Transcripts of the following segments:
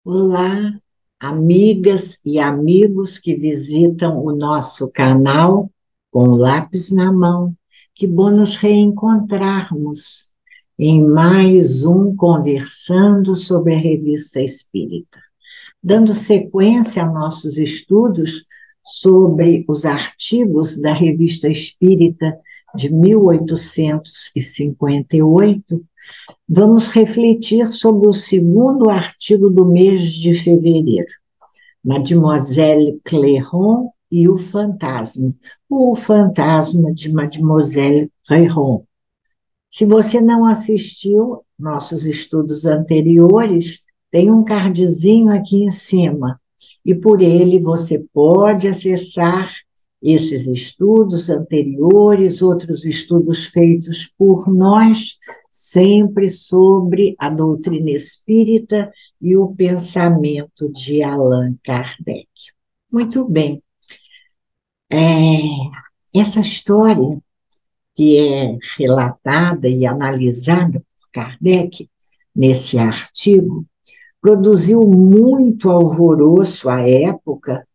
Olá, amigas e amigos que visitam o nosso canal com o lápis na mão. Que bom nos reencontrarmos em mais um Conversando sobre a Revista Espírita. Dando sequência a nossos estudos sobre os artigos da Revista Espírita de 1858, vamos refletir sobre o segundo artigo do mês de fevereiro, Mademoiselle Clairon e o fantasma de Mademoiselle Clairon. Se você não assistiu nossos estudos anteriores, tem um cardzinho aqui em cima, e por ele você pode acessar esses estudos anteriores, outros estudos feitos por nós, sempre sobre a doutrina espírita e o pensamento de Allan Kardec. Muito bem. Essa história que é relatada e analisada por Kardec nesse artigo produziu muito alvoroço à época,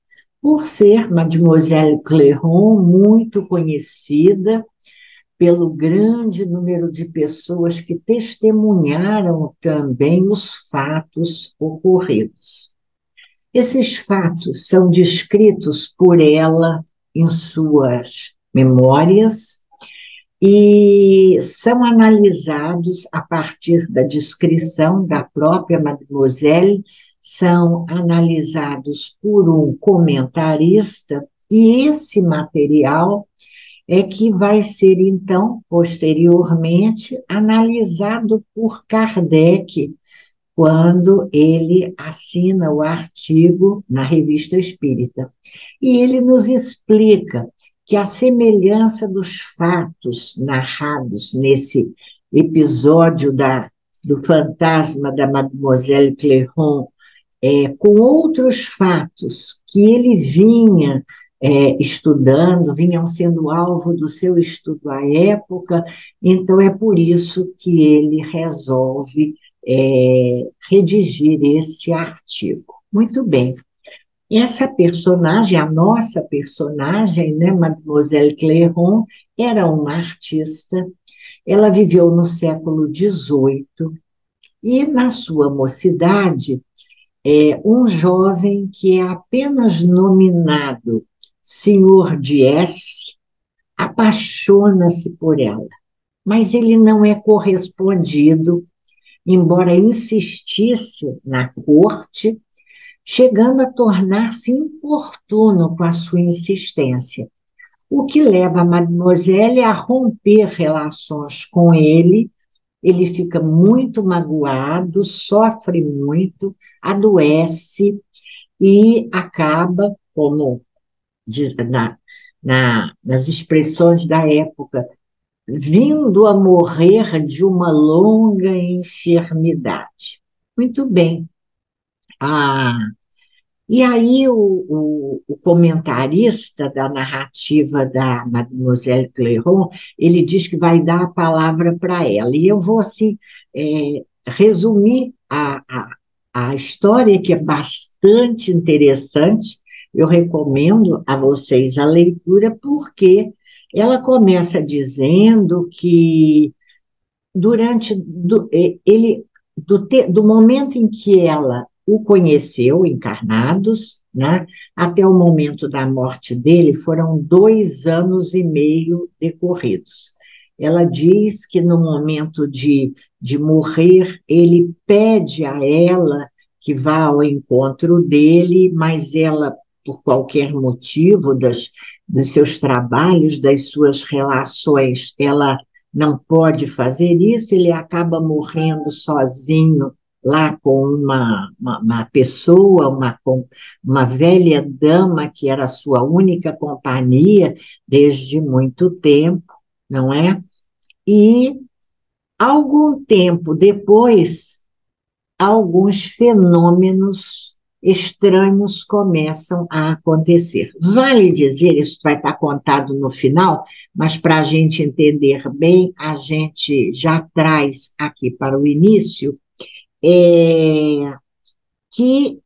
por ser Mademoiselle Clairon muito conhecida pelo grande número de pessoas que testemunharam também os fatos ocorridos. Esses fatos são descritos por ela em suas memórias e são analisados a partir da descrição da própria Mademoiselle, são analisados por um comentarista, e esse material é que vai ser, então, posteriormente, analisado por Kardec, quando ele assina o artigo na Revista Espírita. E ele nos explica que a semelhança dos fatos narrados nesse episódio do fantasma da Mademoiselle Clairon, com outros fatos que ele vinha estudando, vinham sendo alvo do seu estudo à época, então é por isso que ele resolve redigir esse artigo. Muito bem. Essa personagem, a nossa personagem, né, Mademoiselle Clairon, era uma artista. Ela viveu no século XVIII e, na sua mocidade, um jovem que é apenas nominado Senhor de S apaixona-se por ela, mas ele não é correspondido, embora insistisse na corte, chegando a tornar-se importuno com a sua insistência, o que leva a Mademoiselle a romper relações com ele. Ele fica muito magoado, sofre muito, adoece e acaba, como diz nas expressões da época, vindo a morrer de uma longa enfermidade. Muito bem. E aí o comentarista da narrativa da Mademoiselle Clairon, ele diz que vai dar a palavra para ela. E eu vou, assim, resumir a história, que é bastante interessante. Eu recomendo a vocês a leitura, porque ela começa dizendo que do momento em que ela o conheceu, encarnados, né, até o momento da morte dele, foram 2 anos e meio decorridos. Ela diz que no momento de morrer, ele pede a ela que vá ao encontro dele, mas ela, por qualquer motivo dos seus trabalhos, das suas relações, ela não pode fazer isso, ele acaba morrendo sozinho lá com uma pessoa, uma velha dama que era a sua única companhia desde muito tempo, não é? E algum tempo depois, alguns fenômenos estranhos começam a acontecer. Vale dizer, isso vai estar contado no final, mas para a gente entender bem, a gente já traz aqui para o início, que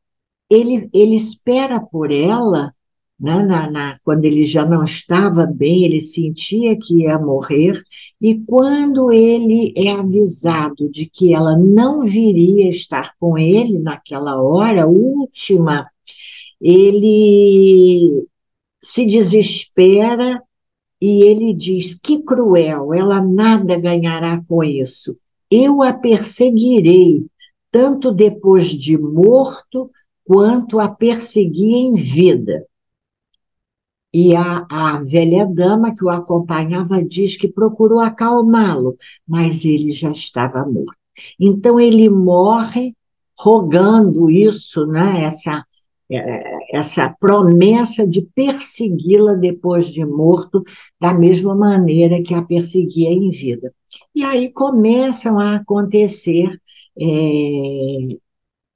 ele espera por ela, né, quando ele já não estava bem, ele sentia que ia morrer, e quando ele é avisado de que ela não viria estar com ele naquela hora última, ele se desespera e ele diz: que cruel, ela nada ganhará com isso. Eu a perseguirei, tanto depois de morto, quanto a persegui em vida. E a velha dama que o acompanhava diz que procurou acalmá-lo, mas ele já estava morto. Então ele morre rogando isso, né? Essa promessa de persegui-la depois de morto, da mesma maneira que a perseguia em vida. E aí começam a acontecer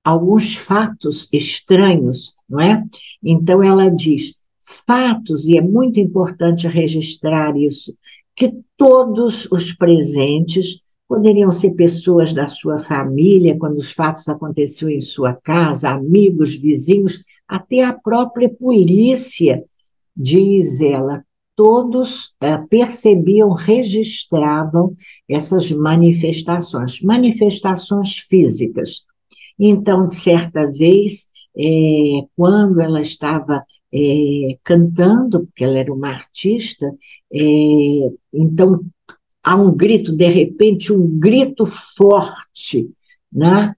alguns fatos estranhos, não é? Então ela diz fatos, e é muito importante registrar isso, que todos os presentes poderiam ser pessoas da sua família, quando os fatos aconteciam em sua casa, amigos, vizinhos, até a própria polícia, diz ela, todos percebiam, registravam essas manifestações físicas. Então, de certa vez, quando ela estava cantando, porque ela era uma artista, então há um grito, de repente, um grito forte, né,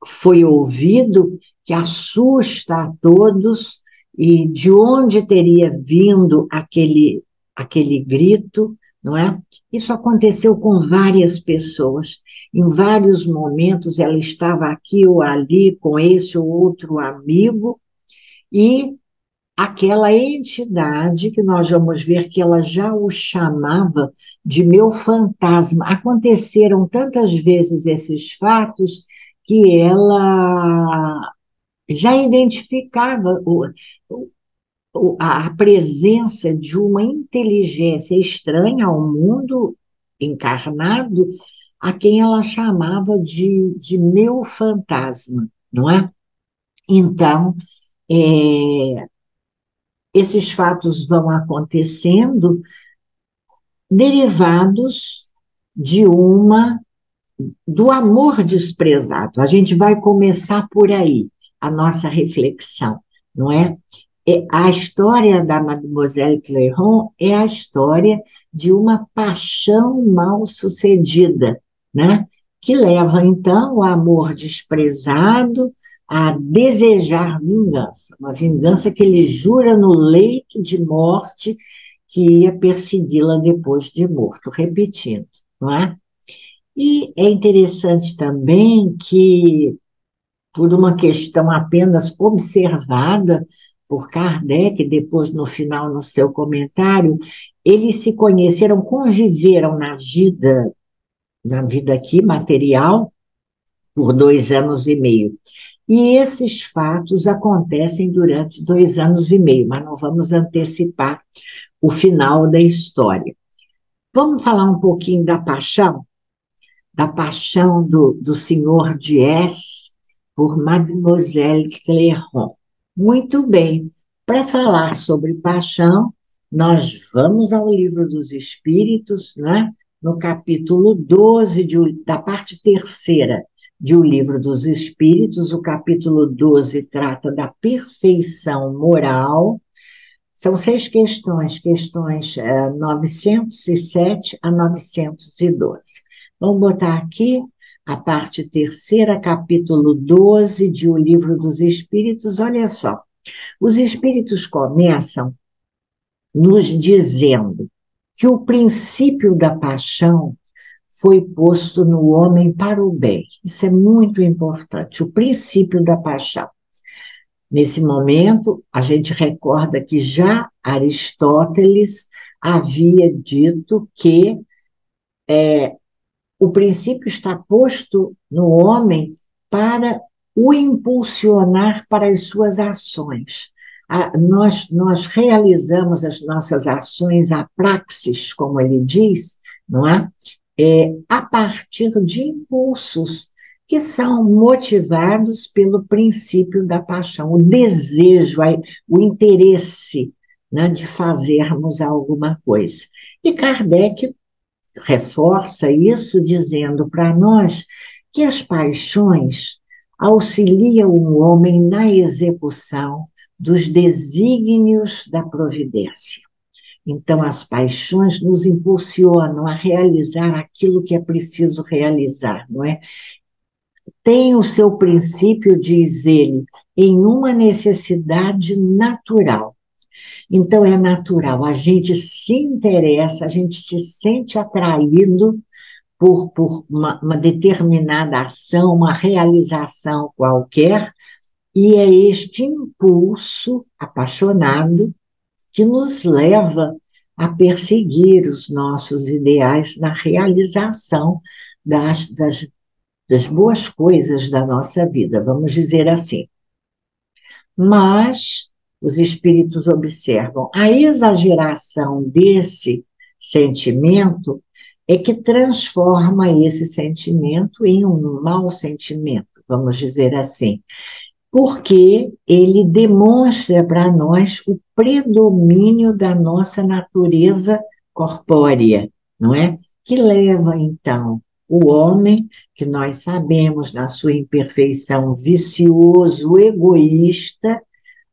foi ouvido, que assusta a todos, e de onde teria vindo aquele grito, não é? Isso aconteceu com várias pessoas. Em vários momentos ela estava aqui ou ali com esse ou outro amigo, e aquela entidade que nós vamos ver que ela já o chamava de meu fantasma. Aconteceram tantas vezes esses fatos que ela já identificava a presença de uma inteligência estranha ao mundo encarnado, a quem ela chamava de meu fantasma, não é? Então, é, esses fatos vão acontecendo derivados de do amor desprezado. A gente vai começar por aí a nossa reflexão, não é? A história da Mademoiselle Clairon é a história de uma paixão mal sucedida, né? Que leva, então, o amor desprezado a desejar vingança, uma vingança que ele jura no leito de morte que ia persegui-la depois de morto, repetindo, não é? E é interessante também que, por uma questão apenas observada por Kardec, depois no final, no seu comentário, eles se conheceram, conviveram na vida aqui material, por 2 anos e meio. E esses fatos acontecem durante 2 anos e meio, mas não vamos antecipar o final da história. Vamos falar um pouquinho da paixão do senhor Dies por Mademoiselle Clairon. Muito bem, para falar sobre paixão, nós vamos ao Livro dos Espíritos, né? No capítulo 12, da parte terceira de O Livro dos Espíritos. O capítulo 12 trata da perfeição moral. São 6 questões, 907 a 912. Vamos botar aqui a parte terceira, capítulo 12 de O Livro dos Espíritos. Olha só, os espíritos começam nos dizendo que o princípio da paixão foi posto no homem para o bem. Isso é muito importante, o princípio da paixão. Nesse momento, a gente recorda que já Aristóteles havia dito que o princípio está posto no homem para o impulsionar para as suas ações. Nós realizamos as nossas ações, a praxis, como ele diz, não é? A partir de impulsos que são motivados pelo princípio da paixão, o desejo, o interesse, né, de fazermos alguma coisa. E Kardec reforça isso dizendo para nós que as paixões auxiliam o homem na execução dos desígnios da providência. Então, as paixões nos impulsionam a realizar aquilo que é preciso realizar, não é? Tem o seu princípio, diz ele, em uma necessidade natural. Então, é natural, a gente se interessa, a gente se sente atraído por uma determinada ação, uma realização qualquer, e é este impulso apaixonado que nos leva a perseguir os nossos ideais na realização das boas coisas da nossa vida, vamos dizer assim. Mas os espíritos observam a exageração desse sentimento é que transforma esse sentimento em um mau sentimento, vamos dizer assim, porque ele demonstra para nós o predomínio da nossa natureza corpórea, não é? Que leva, então, o homem, que nós sabemos na sua imperfeição, vicioso, egoísta,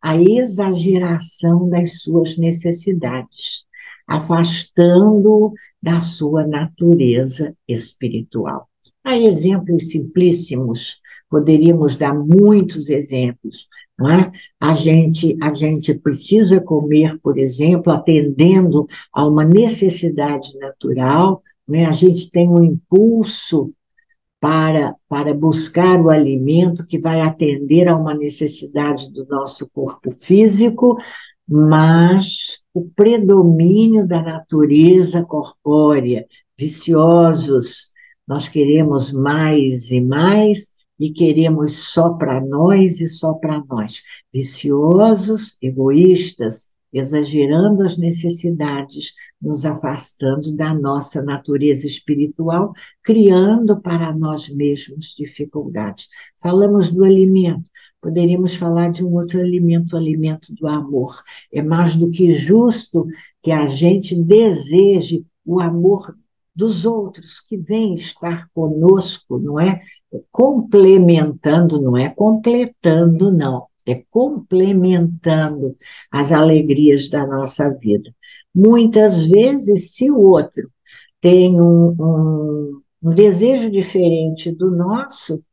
a exageração das suas necessidades, afastando-o da sua natureza espiritual. Há exemplos simplíssimos, poderíamos dar muitos exemplos, não é? A gente precisa comer, por exemplo, atendendo a uma necessidade natural, não é? A gente tem um impulso para buscar o alimento que vai atender a uma necessidade do nosso corpo físico, mas o predomínio da natureza corpórea, viciosos, nós queremos mais e queremos só para nós e só para nós. Viciosos, egoístas, exagerando as necessidades, nos afastando da nossa natureza espiritual, criando para nós mesmos dificuldades. Falamos do alimento, poderíamos falar de um outro alimento, o alimento do amor. É mais do que justo que a gente deseje o amor dos outros que vêm estar conosco, não é? Complementando, não é completando, não. É complementando as alegrias da nossa vida. Muitas vezes, se o outro tem um desejo diferente do nosso,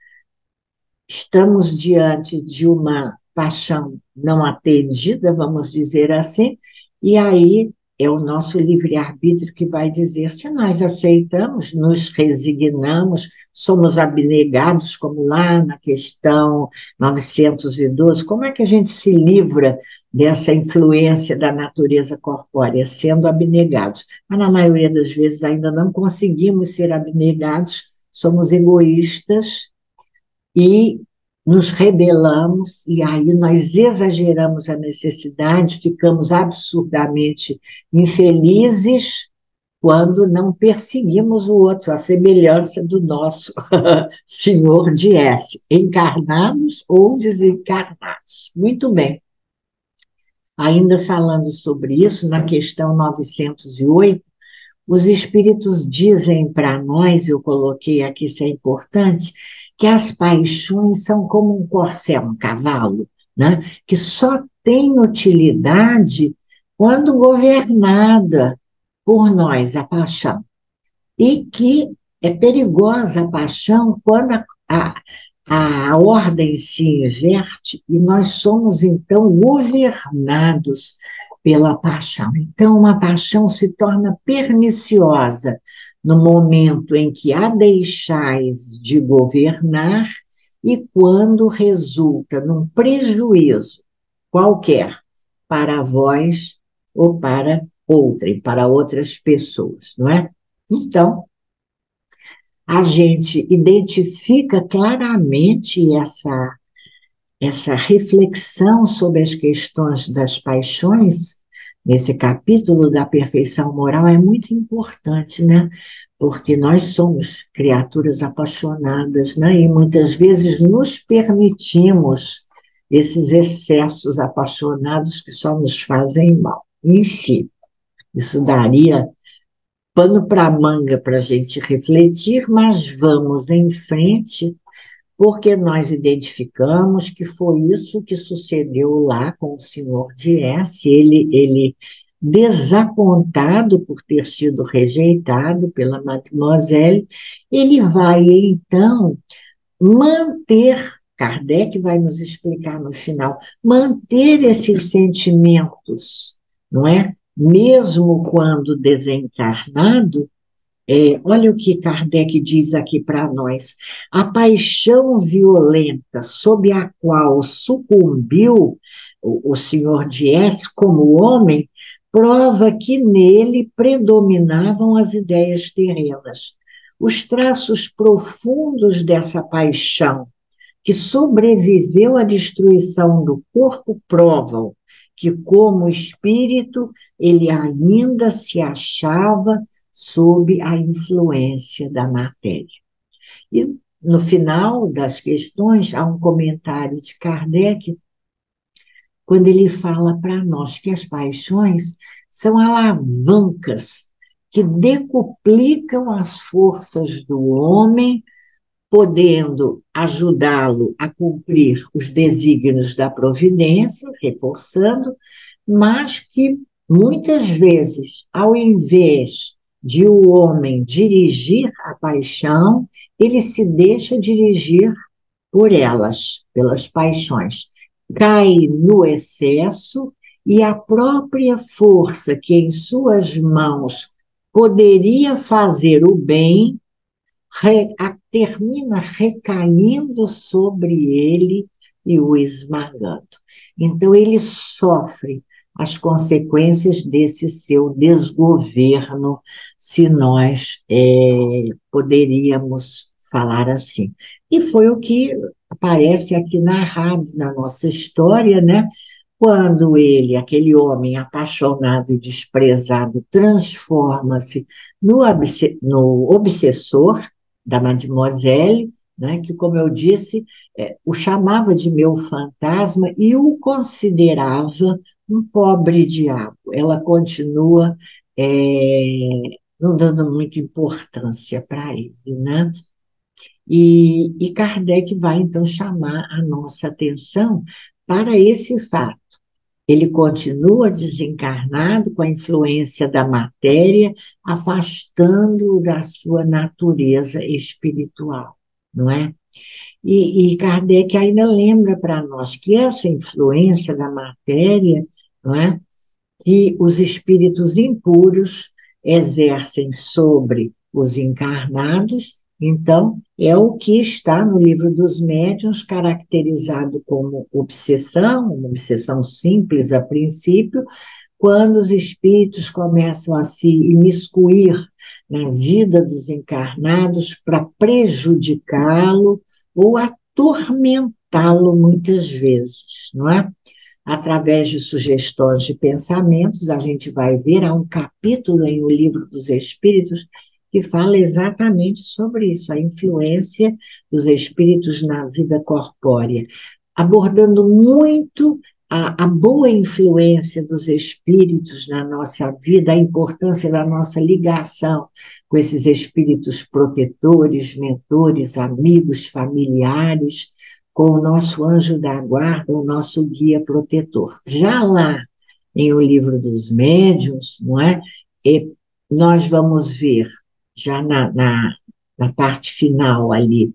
estamos diante de uma paixão não atendida, vamos dizer assim, e aí é o nosso livre-arbítrio que vai dizer se nós aceitamos, nos resignamos, somos abnegados, como lá na questão 912, como é que a gente se livra dessa influência da natureza corpórea? Sendo abnegados. Mas na maioria das vezes ainda não conseguimos ser abnegados, somos egoístas, e nos rebelamos, e aí nós exageramos a necessidade, ficamos absurdamente infelizes quando não perseguimos o outro, a semelhança do nosso Senhor de S, encarnados ou desencarnados. Muito bem. Ainda falando sobre isso, na questão 908, os espíritos dizem para nós, eu coloquei aqui, isso é importante, que as paixões são como um corcel, um cavalo, né? Que só tem utilidade quando governada por nós, a paixão. E que é perigosa a paixão quando a ordem se inverte e nós somos, então, governados pela paixão. Então, uma paixão se torna perniciosa no momento em que a deixais de governar e quando resulta num prejuízo qualquer para vós ou para outrem, para outras pessoas, não é? Então, a gente identifica claramente essa reflexão sobre as questões das paixões, nesse capítulo da perfeição moral, é muito importante, né? porque nós somos criaturas apaixonadas, né? E muitas vezes nos permitimos esses excessos apaixonados que só nos fazem mal. Enfim, isso daria pano para manga para a gente refletir, mas vamos em frente, porque nós identificamos que foi isso que sucedeu lá com o senhor Diesse. Ele desapontado por ter sido rejeitado pela Mademoiselle, ele vai então manter, Kardec vai nos explicar no final, manter esses sentimentos, não é? Mesmo quando desencarnado, olha o que Kardec diz aqui para nós. A paixão violenta sob a qual sucumbiu o senhor Dies como homem, prova que nele predominavam as ideias terrenas. Os traços profundos dessa paixão, que sobreviveu à destruição do corpo, provam que, como espírito, ele ainda se achava sob a influência da matéria. E no final das questões, há um comentário de Kardec, quando ele fala para nós que as paixões são alavancas que decuplicam as forças do homem, podendo ajudá-lo a cumprir os desígnios da providência, reforçando, mas que muitas vezes, ao invés de o homem dirigir a paixão, ele se deixa dirigir por elas, pelas paixões. Cai no excesso e a própria força que em suas mãos poderia fazer o bem, termina recaindo sobre ele e o esmagando. Então, ele sofre as consequências desse seu desgoverno, se nós poderíamos falar assim. E foi o que aparece aqui narrado na nossa história, né? Quando ele, aquele homem apaixonado e desprezado, transforma-se no obsessor da Mademoiselle, né, que, como eu disse, o chamava de meu fantasma e o considerava um pobre diabo. Ela continua não dando muita importância para ele, né? E Kardec vai, então, chamar a nossa atenção para esse fato. Ele continua desencarnado com a influência da matéria, afastando-o da sua natureza espiritual, não é? E Kardec ainda lembra para nós que essa influência da matéria, não é? Que os espíritos impuros exercem sobre os encarnados, então, é o que está no Livro dos Médiuns, caracterizado como obsessão, uma obsessão simples a princípio, quando os espíritos começam a se imiscuir na vida dos encarnados para prejudicá-lo ou atormentá-lo muitas vezes, não é? Através de sugestões de pensamentos, a gente vai ver, há um capítulo em O Livro dos Espíritos que fala exatamente sobre isso, a influência dos espíritos na vida corpórea, abordando muito a boa influência dos espíritos na nossa vida, a importância da nossa ligação com esses espíritos protetores, mentores, amigos, familiares, com o nosso anjo da guarda, o nosso guia protetor. Já lá em O Livro dos Médiuns, não é? Nós vamos ver, já na parte final ali,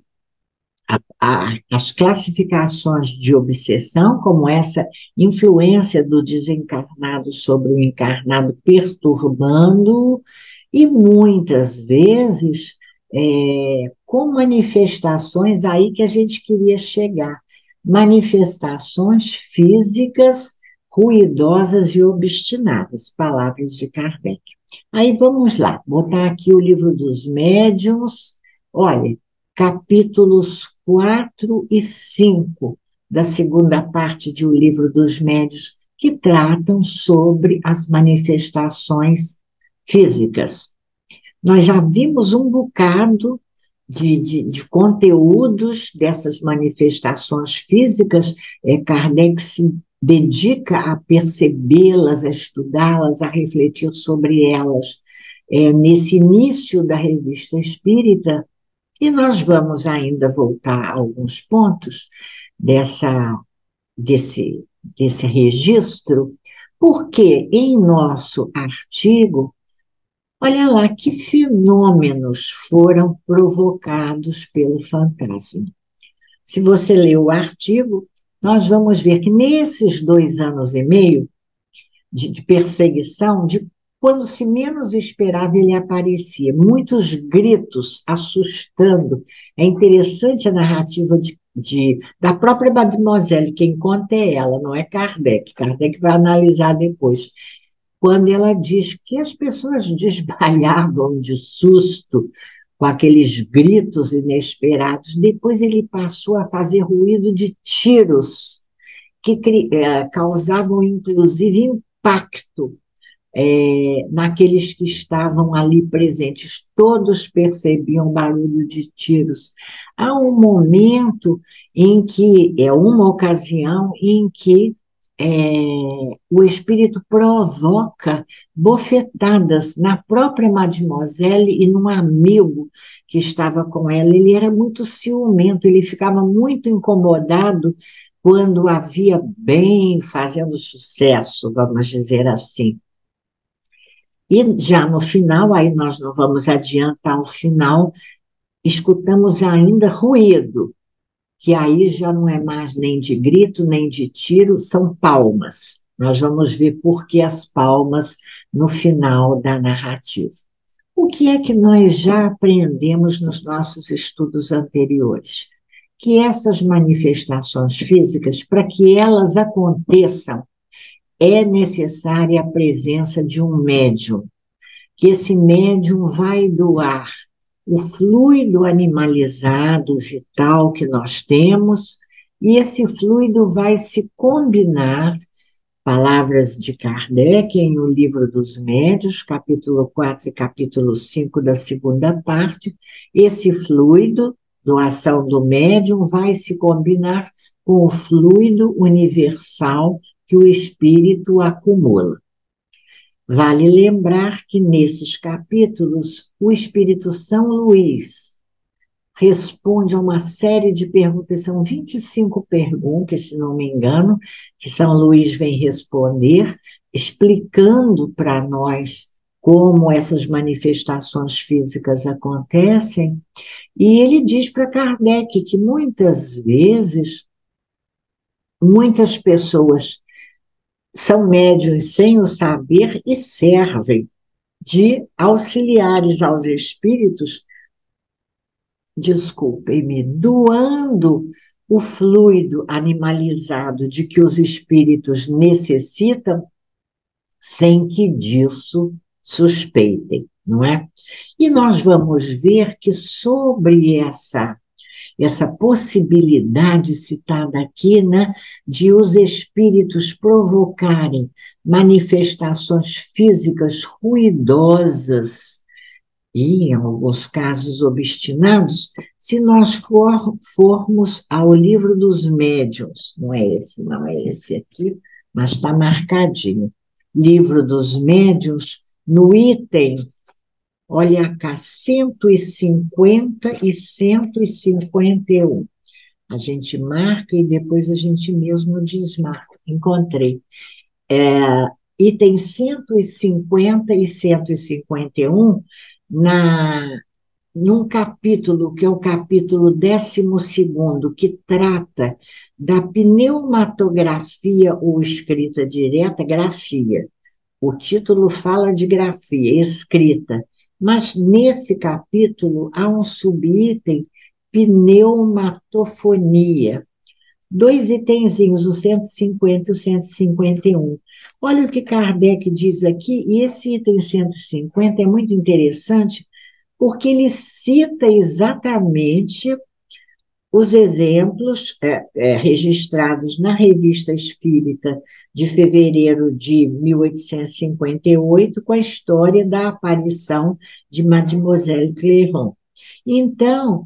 as classificações de obsessão, como essa influência do desencarnado sobre o encarnado perturbando, e muitas vezes com manifestações aí que a gente queria chegar, manifestações físicas ruidosas e obstinadas, palavras de Kardec. Aí vamos lá, botar aqui o Livro dos Médiuns, olha, capítulos 4 e 5 da segunda parte de O Livro dos Médiuns, que tratam sobre as manifestações físicas. Nós já vimos um bocado de conteúdos dessas manifestações físicas. Kardec se dedica a percebê-las, a estudá-las, a refletir sobre elas, nesse início da Revista Espírita, e nós vamos ainda voltar a alguns pontos desse registro, porque em nosso artigo, olha lá que fenômenos foram provocados pelo fantasma. Se você ler o artigo, nós vamos ver que nesses 2 anos e meio de perseguição, de quando se menos esperava, ele aparecia. Muitos gritos, assustando. É interessante a narrativa da própria Mademoiselle, quem conta é ela, não é Kardec. Kardec vai analisar depois. Quando ela diz que as pessoas desmaiavam de susto com aqueles gritos inesperados, depois ele passou a fazer ruído de tiros, que causavam, inclusive, impacto naqueles que estavam ali presentes. Todos percebiam barulho de tiros. Há um momento uma ocasião em que o espírito provoca bofetadas na própria Mademoiselle e num amigo que estava com ela. Ele era muito ciumento, ele ficava muito incomodado quando havia bem fazendo sucesso, vamos dizer assim. E já no final, aí nós não vamos adiantar o final, escutamos ainda ruído, que aí já não é mais nem de grito, nem de tiro, são palmas. Nós vamos ver por que as palmas no final da narrativa. O que é que nós já aprendemos nos nossos estudos anteriores? Que essas manifestações físicas, para que elas aconteçam, é necessária a presença de um médium, que esse médium vai doar o fluido animalizado, vital que nós temos, e esse fluido vai se combinar, palavras de Kardec em O Livro dos Médiuns, capítulo 4 e capítulo 5 da segunda parte, esse fluido, doação do médium, vai se combinar com o fluido universal que o espírito acumula. Vale lembrar que nesses capítulos o Espírito São Luís responde a uma série de perguntas, são 25 perguntas, se não me engano, que São Luís vem responder, explicando para nós como essas manifestações físicas acontecem, e ele diz para Kardec que muitas vezes, muitas pessoas são médiuns sem o saber e servem de auxiliares aos espíritos, desculpem-me, doando o fluido animalizado de que os espíritos necessitam, sem que disso suspeitem, não é? E nós vamos ver que sobre essa possibilidade citada aqui, né, de os espíritos provocarem manifestações físicas ruidosas e, em alguns casos, obstinados, se nós formos ao Livro dos Médiuns, não é esse aqui, mas está marcadinho, Livro dos Médiuns, no item, olha cá, 150 e 151. A gente marca e depois a gente mesmo desmarca. Encontrei. Item 150 e 151, num capítulo, que é o capítulo 12º, que trata da pneumatografia ou escrita direta, grafia. O título fala de grafia, escrita. Mas nesse capítulo há um subitem, pneumatofonia. 2 itenzinhos, o 150 e o 151. Olha o que Kardec diz aqui, e esse item 150 é muito interessante, porque ele cita exatamente Os exemplos registrados na Revista Espírita de fevereiro de 1858, com a história da aparição de Mademoiselle Clairon. Então,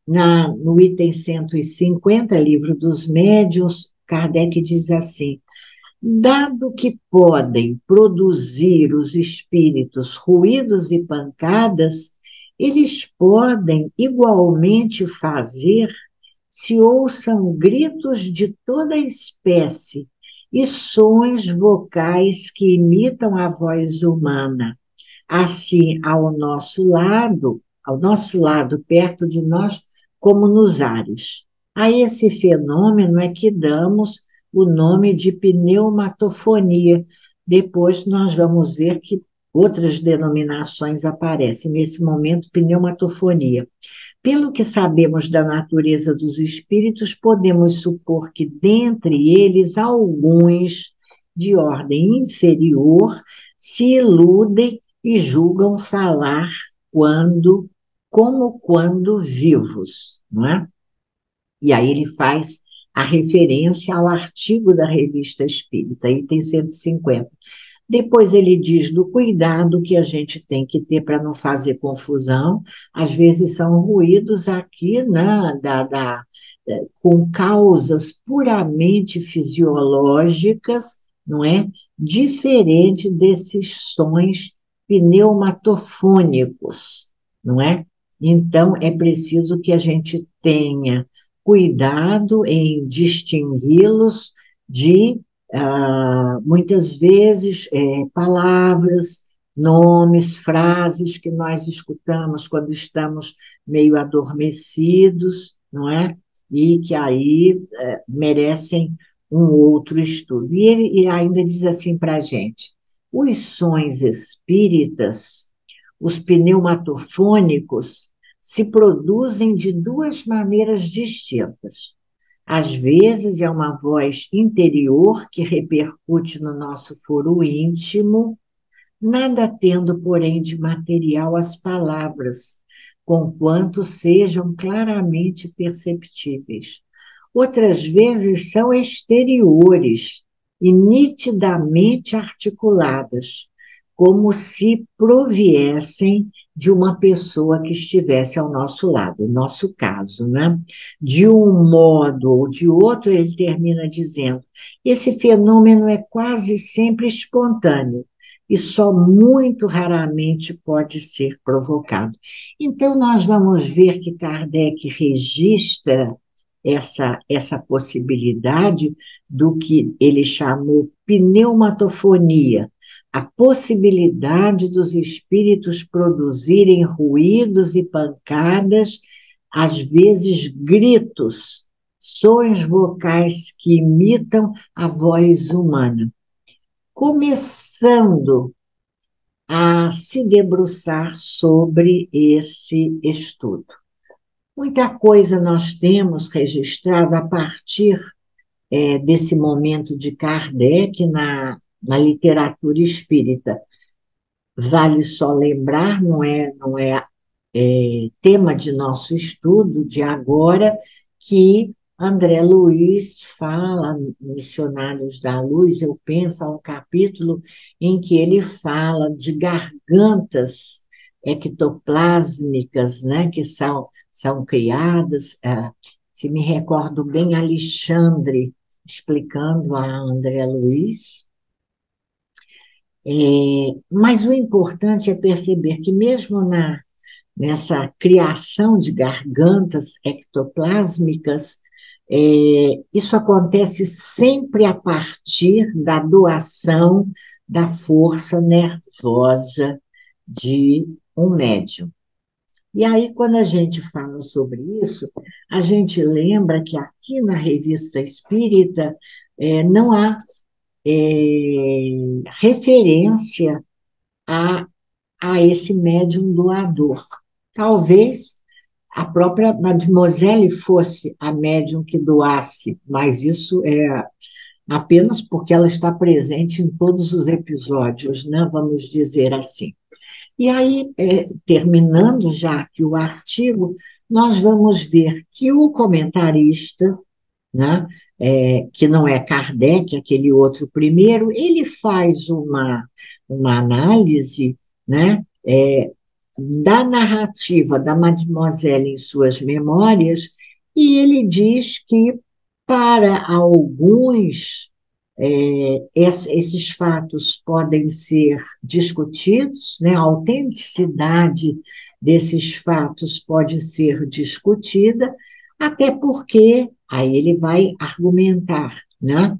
no item 150, Livro dos Médiuns, Kardec diz assim: dado que podem produzir os espíritos ruídos e pancadas, eles podem igualmente fazer se ouçam gritos de toda espécie e sons vocais que imitam a voz humana. Assim, ao nosso lado, perto de nós, como nos ares. A esse fenômeno é que damos o nome de pneumatofonia. Depois nós vamos ver que outras denominações aparecem. Nesse momento, pneumatofonia. Pelo que sabemos da natureza dos espíritos, podemos supor que dentre eles alguns de ordem inferior se iludem e julgam falar como quando vivos, não é? E aí ele faz a referência ao artigo da Revista Espírita, item 150. Depois ele diz do cuidado que a gente tem que ter para não fazer confusão. Às vezes são ruídos aqui, né, com causas puramente fisiológicas, não é? Diferente desses sons pneumatofônicos, não é? Então, é preciso que a gente tenha cuidado em distingui-los de muitas vezes, palavras, nomes, frases que nós escutamos quando estamos meio adormecidos, não é? E que aí merecem um outro estudo. E ele ainda diz assim para a gente: os sons espíritas, os pneumatofônicos, se produzem de duas maneiras distintas. Às vezes é uma voz interior que repercute no nosso foro íntimo, nada tendo, porém, de material as palavras, conquanto sejam claramente perceptíveis. Outras vezes são exteriores e nitidamente articuladas, como se proviessem de uma pessoa que estivesse ao nosso lado, no nosso caso, né? De um modo ou de outro, ele termina dizendo: esse fenômeno é quase sempre espontâneo e só muito raramente pode ser provocado. Então, nós vamos ver que Kardec registra essa possibilidade do que ele chamou pneumatofonia, a possibilidade dos espíritos produzirem ruídos e pancadas, às vezes gritos, sons vocais que imitam a voz humana. Começando a se debruçar sobre esse estudo. Muita coisa nós temos registrado a partir desse momento de Kardec na literatura espírita. Vale só lembrar, não é tema de nosso estudo de agora, que André Luiz fala, Missionários da Luz, eu penso, há um capítulo em que ele fala de gargantas ectoplásmicas, né, que são criadas, se me recordo bem, Alexandre explicando a André Luiz. Mas o importante é perceber que mesmo nessa criação de gargantas ectoplásmicas, isso acontece sempre a partir da doação da força nervosa de um médium. E aí, quando a gente fala sobre isso, a gente lembra que aqui na Revista Espírita não há referência a esse médium doador. Talvez a própria Mademoiselle fosse a médium que doasse, mas isso é apenas porque ela está presente em todos os episódios, né? Vamos dizer assim. E aí, terminando já aqui o artigo, nós vamos ver que o comentarista, né, que não é Kardec, aquele outro primeiro, ele faz uma análise, né, da narrativa da Mademoiselle em suas memórias, e ele diz que, para alguns, esses fatos podem ser discutidos, né? A autenticidade desses fatos pode ser discutida, até porque, aí ele vai argumentar, né?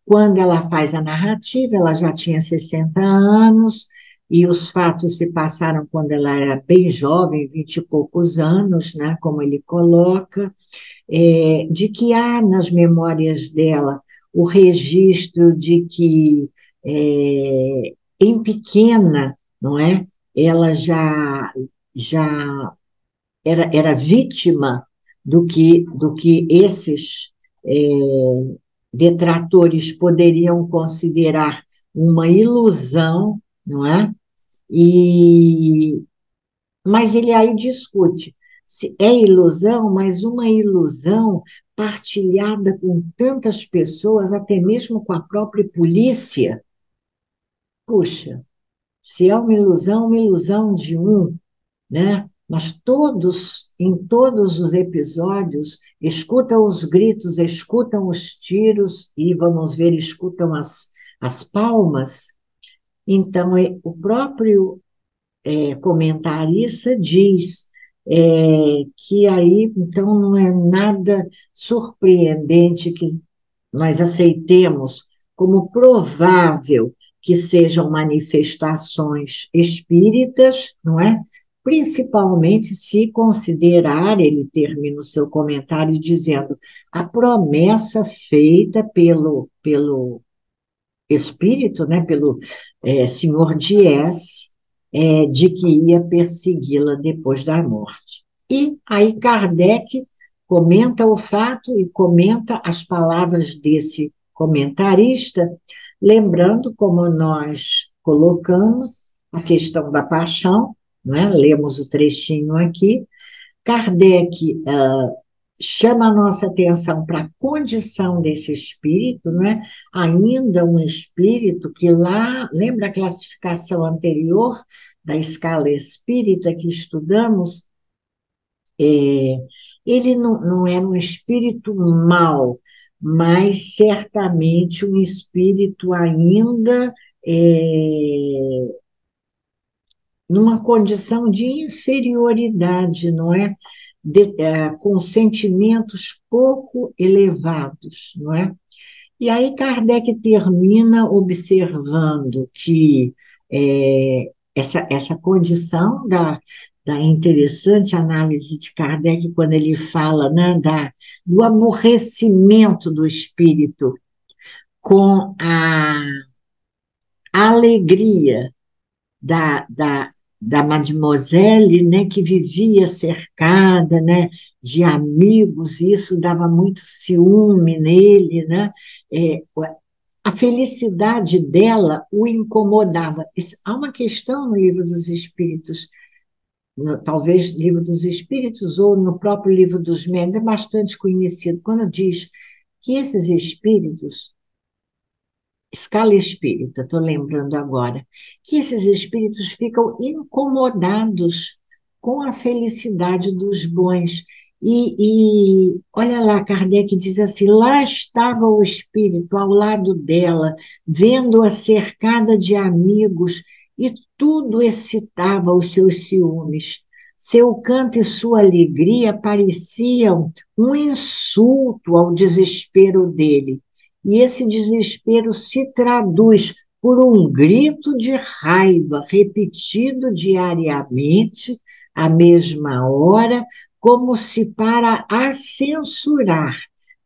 Quando ela faz a narrativa, ela já tinha 60 anos, e os fatos se passaram quando ela era bem jovem, 20 e poucos anos, né, como ele coloca, de que há nas memórias dela o registro de que, em pequena, não é, ela já era vítima do que esses detratores poderiam considerar uma ilusão, não é? E, mas ele aí discute se é ilusão, mas uma ilusão partilhada com tantas pessoas, até mesmo com a própria polícia. Puxa, se é uma ilusão de um, né? Mas todos, em todos os episódios, escutam os gritos, escutam os tiros e, vamos ver, escutam as palmas. Então, o próprio comentarista diz que aí, então, não é nada surpreendente que nós aceitemos como provável que sejam manifestações espíritas, não é? Principalmente se considerar, ele termina o seu comentário dizendo, a promessa feita pelo espírito, né, pelo senhor Dies, de que ia persegui-la depois da morte. E aí Kardec comenta o fato e comenta as palavras desse comentarista, lembrando, como nós colocamos, a questão da paixão, né? Lemos o trechinho aqui. Kardec chama a nossa atenção para a condição desse espírito, né? Ainda um espírito que lá, lembra a classificação anterior da escala espírita que estudamos? Ele não era um espírito mau, mas certamente um espírito ainda numa condição de inferioridade, não é? Com sentimentos pouco elevados, não é? E aí Kardec termina observando que essa condição da interessante análise de Kardec, quando ele fala, né, do aborrecimento do espírito com a alegria da Mademoiselle, né, que vivia cercada, né, de amigos, e isso dava muito ciúme nele, né? É, a felicidade dela o incomodava. Há uma questão no Livro dos Espíritos, talvez Livro dos Espíritos ou no próprio Livro dos Médiuns, é bastante conhecido, quando diz que esses espíritos, escala espírita, estou lembrando agora, que esses espíritos ficam incomodados com a felicidade dos bons. E olha lá, Kardec diz assim: lá estava o espírito ao lado dela, vendo-a cercada de amigos, e tudo excitava os seus ciúmes. Seu canto e sua alegria pareciam um insulto ao desespero dele. E esse desespero se traduz por um grito de raiva repetido diariamente, à mesma hora, como se para a censurar,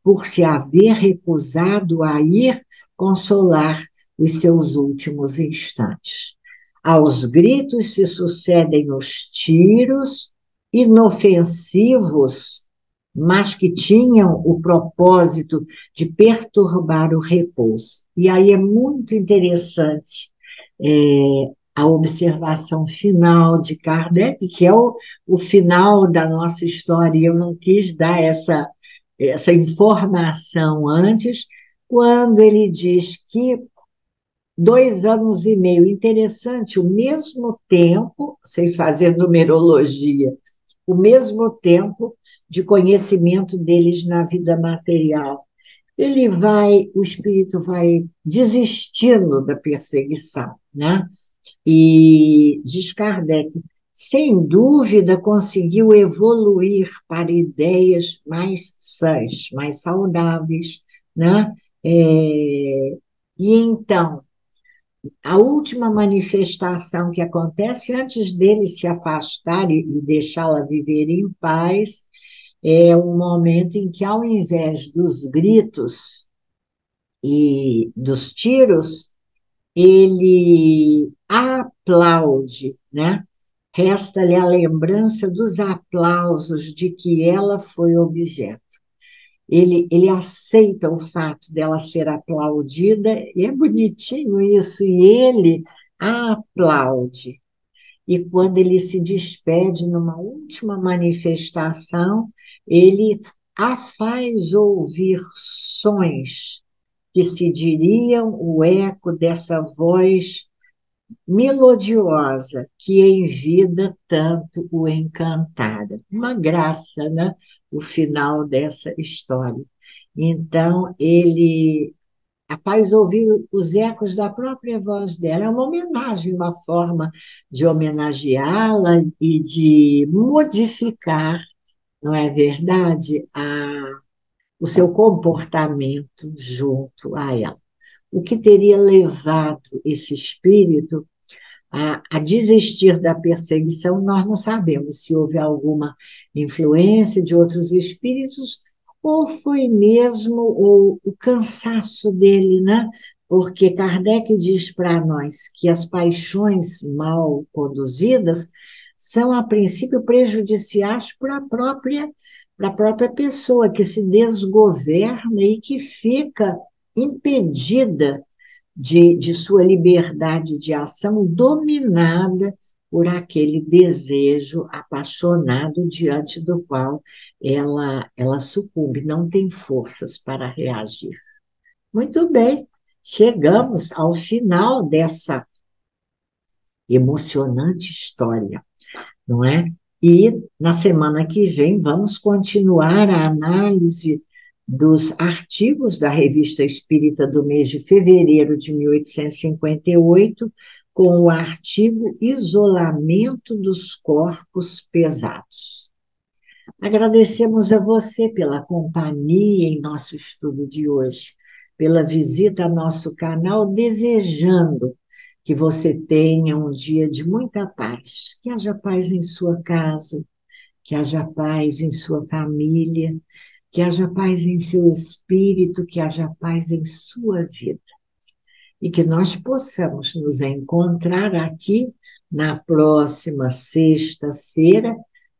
por se haver recusado a ir consolar os seus últimos instantes. Aos gritos se sucedem os tiros inofensivos, mas que tinham o propósito de perturbar o repouso. E aí é muito interessante a observação final de Kardec, que é o final da nossa história, e eu não quis dar essa informação antes, quando ele diz que 2 anos e meio, interessante, o mesmo tempo, sem fazer numerologia, o mesmo tempo de conhecimento deles na vida material. O espírito vai desistindo da perseguição, né? E diz Kardec, sem dúvida conseguiu evoluir para ideias mais sãs, mais saudáveis, né? E então, a última manifestação que acontece antes dele se afastar e deixá-la viver em paz é um momento em que, ao invés dos gritos e dos tiros, ele aplaude, né? Resta-lhe a lembrança dos aplausos de que ela foi objeto. Ele aceita o fato dela ser aplaudida, e é bonitinho isso, e ele a aplaude. E quando ele se despede numa última manifestação, ele a faz ouvir sons que se diriam o eco dessa voz melodiosa que em vida tanto o encantara. Uma graça, né? O final dessa história. Então, ele faz ouvir os ecos da própria voz dela. É uma homenagem, uma forma de homenageá-la e de modificar, não é verdade, o seu comportamento junto a ela. O que teria levado esse espírito a desistir da perseguição, nós não sabemos se houve alguma influência de outros espíritos ou foi mesmo o cansaço dele, né? Porque Kardec diz para nós que as paixões mal conduzidas são, a princípio, prejudiciais para a própria pessoa, que se desgoverna e que fica impedida de sua liberdade de ação, dominada por aquele desejo apaixonado diante do qual ela sucumbe, não tem forças para reagir. Muito bem, chegamos ao final dessa emocionante história, não é? E na semana que vem vamos continuar a análise dos artigos da Revista Espírita do mês de fevereiro de 1858, com o artigo Isolamento dos Corpos Pesados. Agradecemos a você pela companhia em nosso estudo de hoje, pela visita ao nosso canal, desejando que você tenha um dia de muita paz, que haja paz em sua casa, que haja paz em sua família, que haja paz em seu espírito, que haja paz em sua vida. E que nós possamos nos encontrar aqui na próxima sexta-feira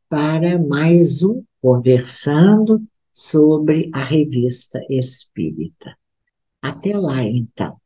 para mais um Conversando sobre a Revista Espírita. Até lá, então.